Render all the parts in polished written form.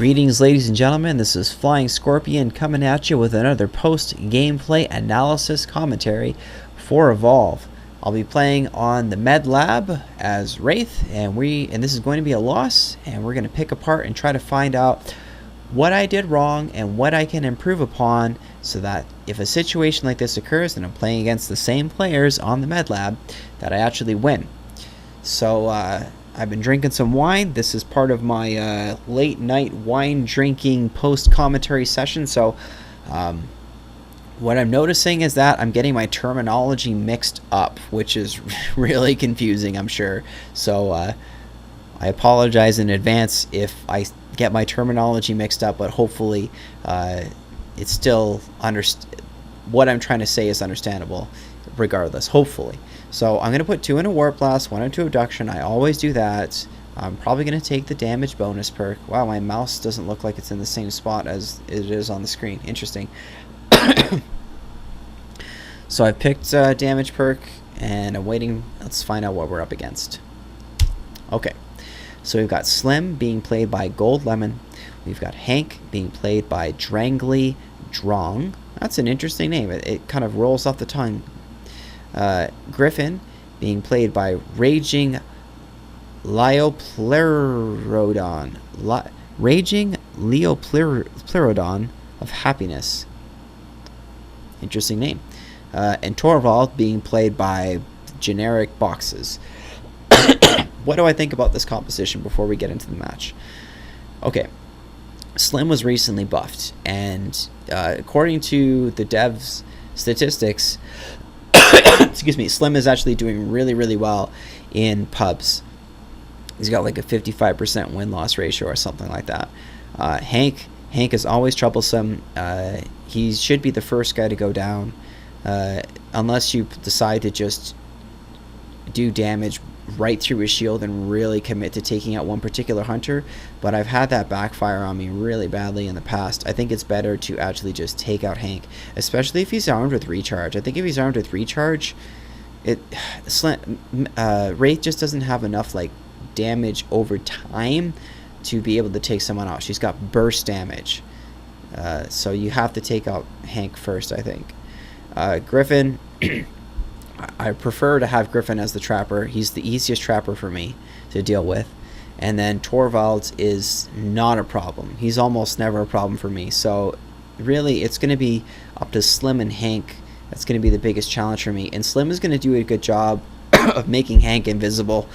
Greetings, ladies and gentlemen. This is Flying Scorpion coming at you with another post-gameplay analysis commentary for Evolve. I'll be playing on the Medlab as Wraith, and this is going to be a loss, and we're going to pick apart and try to find out what I did wrong and what I can improve upon so that if a situation like this occurs and I'm playing against the same players on the Medlab, that I actually win. So, I've been drinking some wine. This is part of my late night wine drinking post-commentary session. So what I'm noticing is that I'm getting my terminology mixed up, which is really confusing, I'm sure. So I apologize in advance if I get my terminology mixed up, but hopefully it's still what I'm trying to say is understandable regardless, hopefully. So I'm going to put 2 into Warp Blast, 1 into Abduction. I always do that. I'm probably going to take the damage bonus perk. Wow, my mouse doesn't look like it's in the same spot as it is on the screen. Interesting. So I picked damage perk, and I'm waiting. Let's find out what we're up against. Okay, so we've got Slim being played by Gold Lemon. We've got Hank being played by Drangly Drong. That's an interesting name. It kind of rolls off the tongue. Griffin being played by Raging Leoplerodon. Raging Leoplerodon of Happiness. Interesting name. And Torvald being played by Generic Boxes. What do I think about this composition before we get into the match? Okay. Slim was recently buffed, and according to the devs' statistics, excuse me, Slim is actually doing really well in pubs. He's got like a 55% win-loss ratio or something like that. Hank is always troublesome. He should be the first guy to go down, unless you decide to just do damage right through his shield and really commit to taking out one particular hunter. But I've had that backfire on me really badly in the past. I think it's better to actually just take out Hank, especially if he's armed with recharge. I think if he's armed with recharge, Wraith just doesn't have enough like damage over time to be able to take someone out. She's got burst damage, so you have to take out Hank first, I think. Griffin, I prefer to have Griffin as the trapper. He's the easiest trapper for me to deal with. And then Torvald is not a problem. He's almost never a problem for me. So really, it's going to be up to Slim and Hank. That's going to be the biggest challenge for me. And Slim is going to do a good job of making Hank invisible.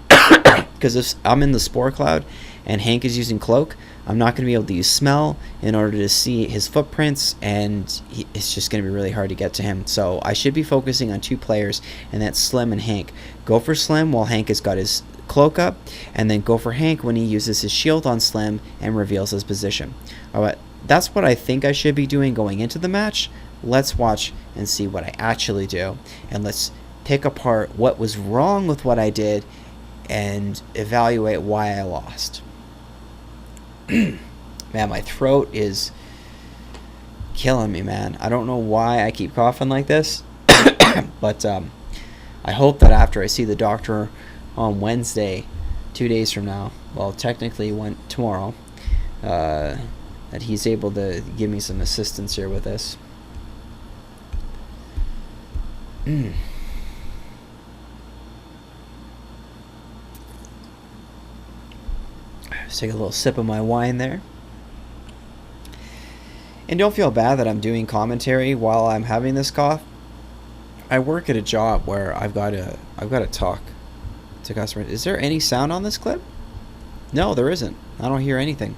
Because if I'm in the Spore Cloud and Hank is using Cloak, I'm not going to be able to use Smell in order to see his footprints, and it's just going to be really hard to get to him. So I should be focusing on 2 players, and that's Slim and Hank. Go for Slim while Hank has got his Cloak up, and then go for Hank when he uses his shield on Slim and reveals his position. Alright, that's what I think I should be doing going into the match. Let's watch and see what I actually do, and let's pick apart what was wrong with what I did and evaluate why I lost. Man, my throat is killing me, man. I don't know why I keep coughing like this, but I hope that after I see the doctor on Wednesday, 2 days from now, well, technically tomorrow, that he's able to give me some assistance here with this. Just take a little sip of my wine there. And don't feel bad that I'm doing commentary while I'm having this cough. I work at a job where I've got to talk to customers. Is there any sound on this clip? No, there isn't. I don't hear anything.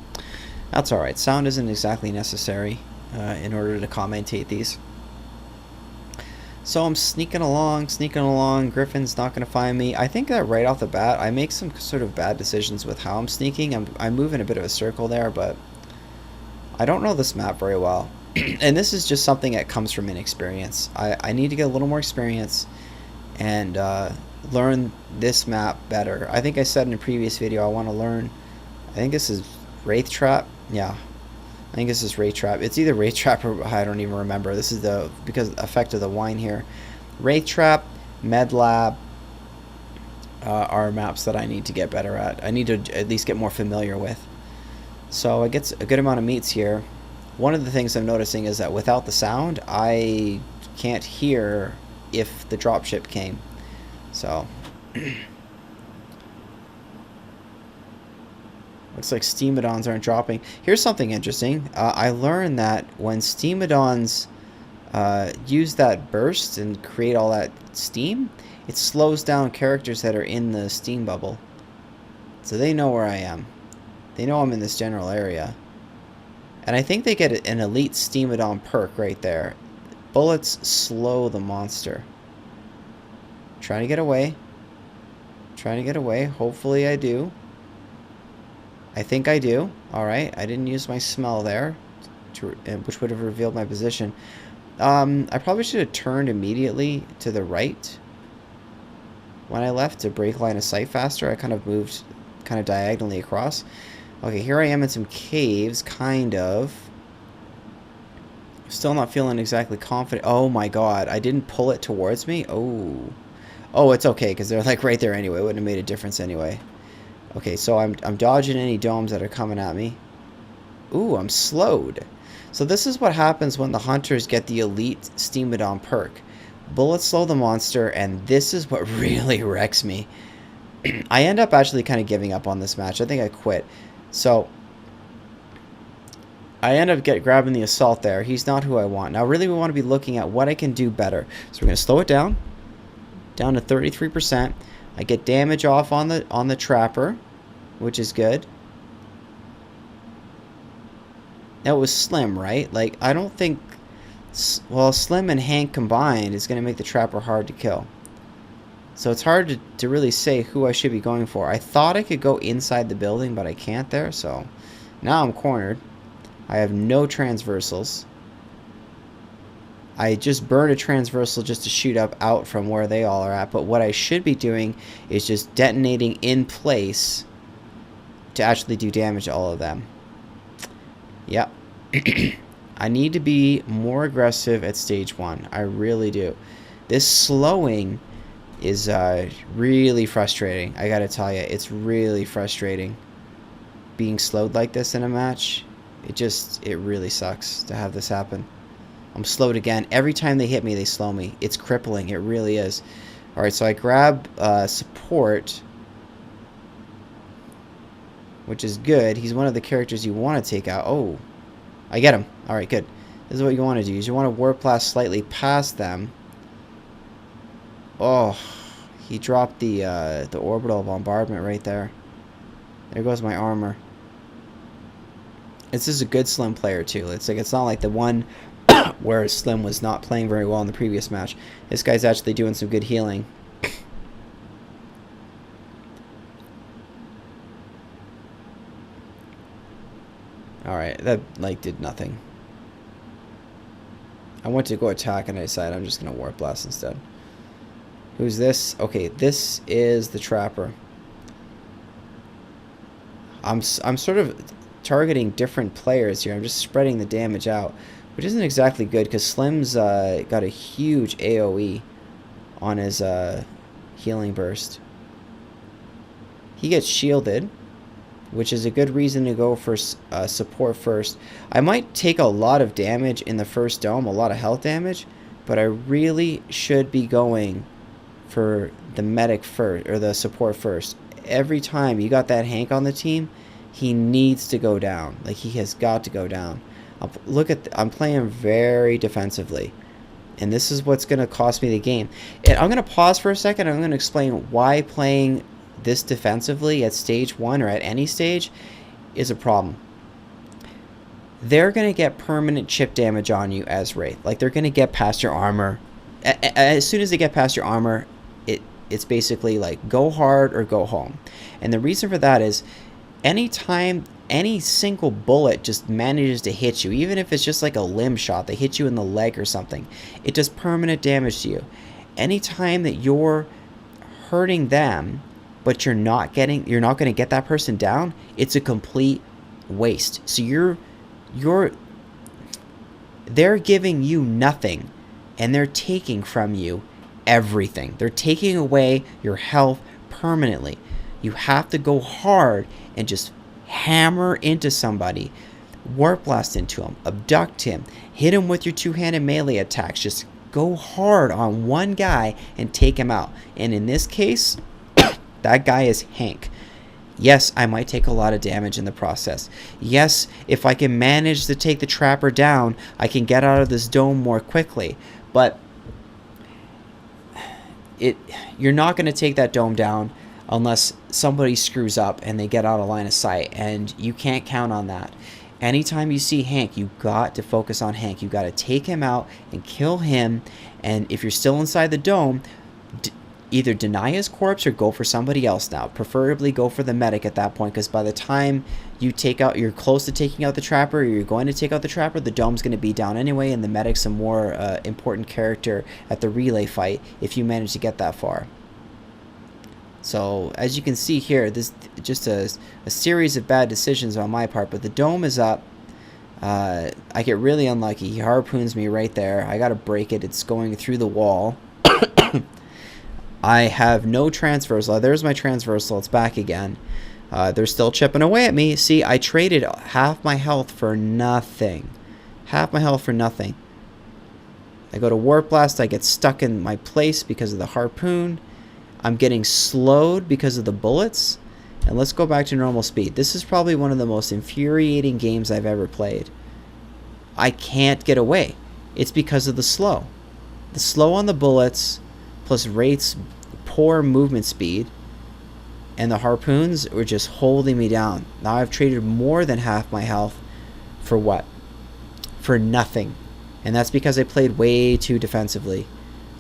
That's alright. Sound isn't exactly necessary in order to commentate these. So I'm sneaking along. Griffin's not going to find me. I think that right off the bat, I make some sort of bad decisions with how I'm sneaking. I'm moving a bit of a circle there, but I don't know this map very well. And this is just something that comes from inexperience. I need to get a little more experience and learn this map better. I think I said in a previous video I want to learn, I think this is Wraith Trap. Yeah. I think this is Wraith Trap. It's either Wraith Trap or I don't even remember. This is because of the effect of the wine here. Wraith Trap, Medlab, are maps that I need to get better at. I need to at least get more familiar with. So it gets a good amount of meats here. One of the things I'm noticing is that without the sound, I can't hear if the dropship came. So looks like Steamodons aren't dropping. Here's something interesting. I learned that when Steamodons use that burst and create all that steam, it slows down characters that are in the steam bubble. So they know where I am. They know I'm in this general area. And I think they get an elite Steamodon perk right there. Bullets slow the monster. Trying to get away. Trying to get away. Hopefully I do. I think I do. Alright, I didn't use my smell there, which would have revealed my position. I probably should have turned immediately to the right when I left to break line of sight faster. I kind of moved kind of diagonally across. Okay, here I am in some caves, kind of. Still not feeling exactly confident. Oh my god, I didn't pull it towards me? Oh. Oh, it's okay, because they're like right there anyway. It wouldn't have made a difference anyway. Okay, so I'm dodging any domes that are coming at me. Ooh, I'm slowed. So this is what happens when the hunters get the elite Steamodon perk. Bullets slow the monster, and this is what really wrecks me. I end up actually kind of giving up on this match. I think I quit. So I end up grabbing the assault there. He's not who I want. Now really we want to be looking at what I can do better. So we're going to slow it down to 33%. I get damage off on the trapper, which is good. That was Slim, right? Like, I don't think... Well, Slim and Hank combined is going to make the trapper hard to kill. So it's hard to really say who I should be going for. I thought I could go inside the building, but I can't there. So now I'm cornered. I have no transversals. I just burned a transversal just to shoot up out from where they all are at. But what I should be doing is just detonating in place to actually do damage to all of them. Yep. I need to be more aggressive at stage 1. I really do. This slowing is really frustrating. I gotta tell you, it's really frustrating. Being slowed like this in a match, it really sucks to have this happen. I'm slowed again. Every time they hit me, they slow me. It's crippling. It really is. Alright, so I grab support, which is good. He's one of the characters you want to take out. Oh, I get him. Alright, good. This is what you want to do. You want to warp blast slightly past them. Oh, he dropped the orbital bombardment right there. There goes my armor. This is a good Slim player too. It's not like the one where Slim was not playing very well in the previous match. This guy's actually doing some good healing. Alright, that like did nothing. I went to go attack and I decided I'm just going to warp blast instead. Who's this? Okay, this is the trapper. I'm sort of targeting different players here. I'm just spreading the damage out, which isn't exactly good because Slim's got a huge AoE on his healing burst. He gets shielded, which is a good reason to go for support first. I might take a lot of damage in the first dome, a lot of health damage, but I really should be going for the medic first, or the support first. Every time you got that Hank on the team, he needs to go down. Like, he has got to go down. I'm playing very defensively, and this is what's going to cost me the game. And I'm going to pause for a second. I'm going to explain why playing this defensively at stage 1 or at any stage is a problem. They're going to get permanent chip damage on you as Wraith. Like, they're going to get past your armor. As soon as they get past your armor, it's basically like go hard or go home. And the reason for that is anytime any single bullet just manages to hit you, even if it's just like a limb shot, they hit you in the leg or something, it does permanent damage to you. Anytime that you're hurting them, but you're not going to get that person down, it's a complete waste. So they're giving you nothing, and they're taking from you everything. They're taking away your health permanently. You have to go hard and just hammer into somebody, warp blast into him, abduct him, hit him with your two-handed melee attacks. Just go hard on one guy and take him out. And in this case, that guy is Hank. Yes, I might take a lot of damage in the process. Yes, if I can manage to take the trapper down, I can get out of this dome more quickly. But you're not going to take that dome down unless somebody screws up and they get out of line of sight, and you can't count on that. Anytime you see Hank, you got to focus on Hank. You got to take him out and kill him, and if you're still inside the dome, either deny his corpse or go for somebody else now. Preferably go for the medic at that point, because by the time you're close to taking out the trapper, or you're going to take out the trapper, the dome's going to be down anyway, and the medic's a more important character at the relay fight if you manage to get that far. So as you can see here, this just a series of bad decisions on my part, but the dome is up. I get really unlucky. He harpoons me right there. I gotta break it. It's going through the wall. I have no transversal. There's my transversal. It's back again. They're still chipping away at me. See, I traded half my health for nothing. Half my health for nothing. I go to Warp Blast. I get stuck in my place because of the harpoon. I'm getting slowed because of the bullets. And let's go back to normal speed. This is probably one of the most infuriating games I've ever played. I can't get away. It's because of the slow. The slow on the bullets, plus Wraith's poor movement speed, and the harpoons were just holding me down. Now I've traded more than half my health for what? For nothing. And that's because I played way too defensively.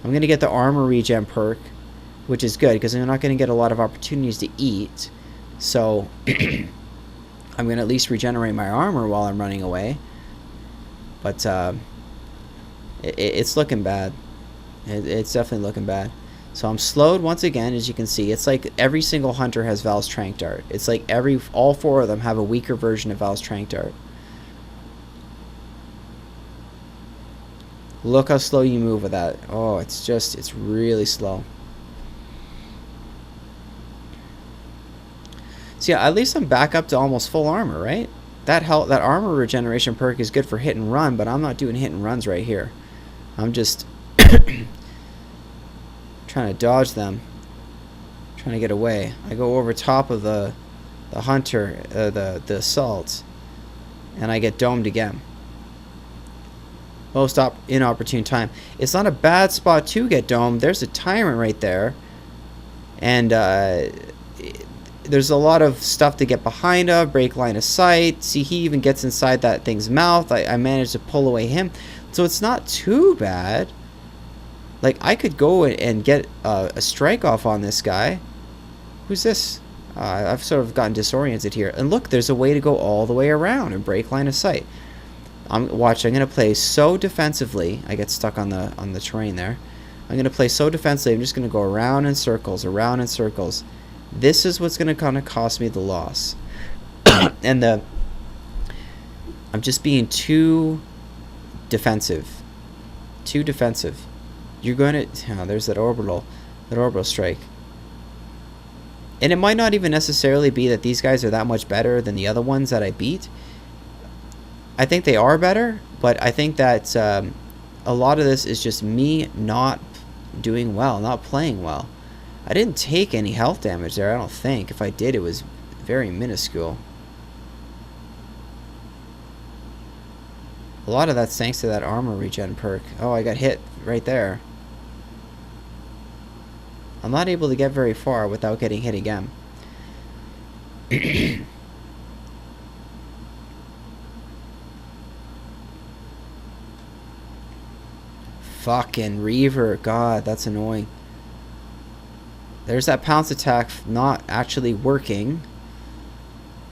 I'm going to get the armor regen perk, which is good because I'm not going to get a lot of opportunities to eat. So I'm going to at least regenerate my armor while I'm running away. But it's looking bad. It's definitely looking bad. So I'm slowed once again, as you can see. It's like every single hunter has Val's Trank Dart. It's like all four of them have a weaker version of Val's Trank Dart. Look how slow you move with that. Oh, it's really slow. So yeah, at least I'm back up to almost full armor, right? That armor regeneration perk is good for hit and run, but I'm not doing hit and runs right here. I'm just trying to dodge them, trying to get away. I go over top of the hunter, the assault, and I get domed again. Most inopportune time. It's not a bad spot to get domed. There's a tyrant right there, and there's a lot of stuff to get behind of, break line of sight. See, he even gets inside that thing's mouth. I managed to pull away him, so it's not too bad. Like, I could go and get a strike off on this guy. Who's this? I've sort of gotten disoriented here. And look, there's a way to go all the way around and break line of sight. I'm going to play so defensively. I get stuck on the terrain there. I'm going to play so defensively. I'm just going to go around in circles, around in circles. This is what's going to kind of cost me the loss. And I'm just being too defensive. Too defensive. You're going to... Oh, there's that orbital strike. And it might not even necessarily be that these guys are that much better than the other ones that I beat. I think they are better, but I think that a lot of this is just me not doing well, not playing well. I didn't take any health damage there, I don't think. If I did, it was very minuscule. A lot of that's thanks to that armor regen perk. Oh, I got hit right there. I'm not able to get very far without getting hit again. Fucking Reaver. God, that's annoying. There's that pounce attack not actually working.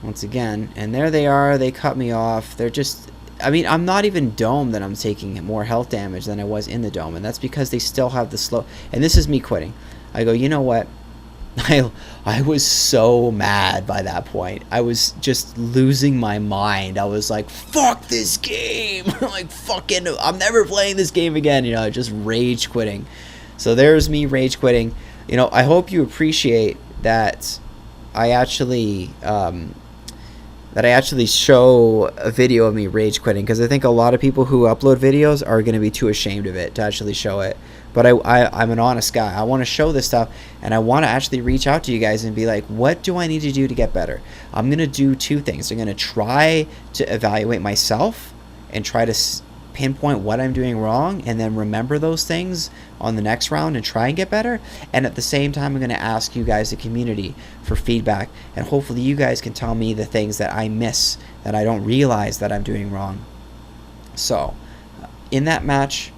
Once again. And there they are. They cut me off. They're just... I mean, I'm not even domed that I'm taking more health damage than I was in the dome. And that's because they still have the slow... And this is me quitting. I go, you know what? I was so mad by that point. I was just losing my mind. I was like, fuck this game. Like, fucking, I'm never playing this game again. You know, just rage quitting. So there's me rage quitting. You know, I hope you appreciate that I actually that I actually show a video of me rage quitting, because I think a lot of people who upload videos are going to be too ashamed of it to actually show it. But I'm an honest guy. I want to show this stuff, and I want to actually reach out to you guys and be like, what do I need to do to get better? I'm going to do two things. I'm going to try to evaluate myself and try to pinpoint what I'm doing wrong, and then remember those things on the next round and try and get better. And at the same time, I'm going to ask you guys, the community, for feedback, and hopefully you guys can tell me the things that I miss, that I don't realize that I'm doing wrong. So in that match,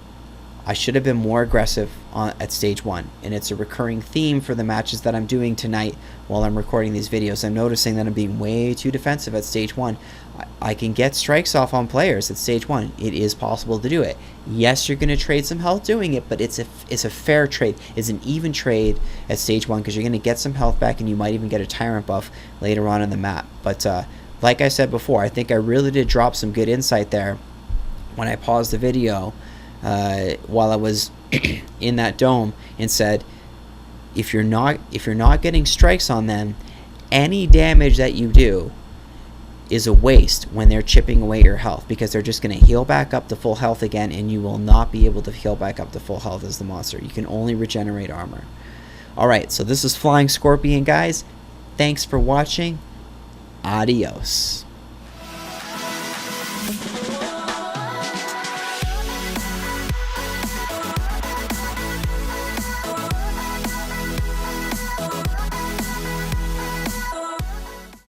I should have been more aggressive at stage 1, and it's a recurring theme for the matches that I'm doing tonight while I'm recording these videos. I'm noticing that I'm being way too defensive at stage 1. I can get strikes off on players at stage 1. It is possible to do it. Yes, you're going to trade some health doing it, but it's a fair trade. It's an even trade at stage 1, because you're going to get some health back, and you might even get a tyrant buff later on in the map. But like I said before, I think I really did drop some good insight there when I paused the video while I was in that dome and said, if you're not getting strikes on them, any damage that you do is a waste when they're chipping away your health, because they're just going to heal back up to full health again, and you will not be able to heal back up to full health as the monster. You can only regenerate armor. Alright, so this is Flying Scorpion, guys. Thanks for watching. Adios.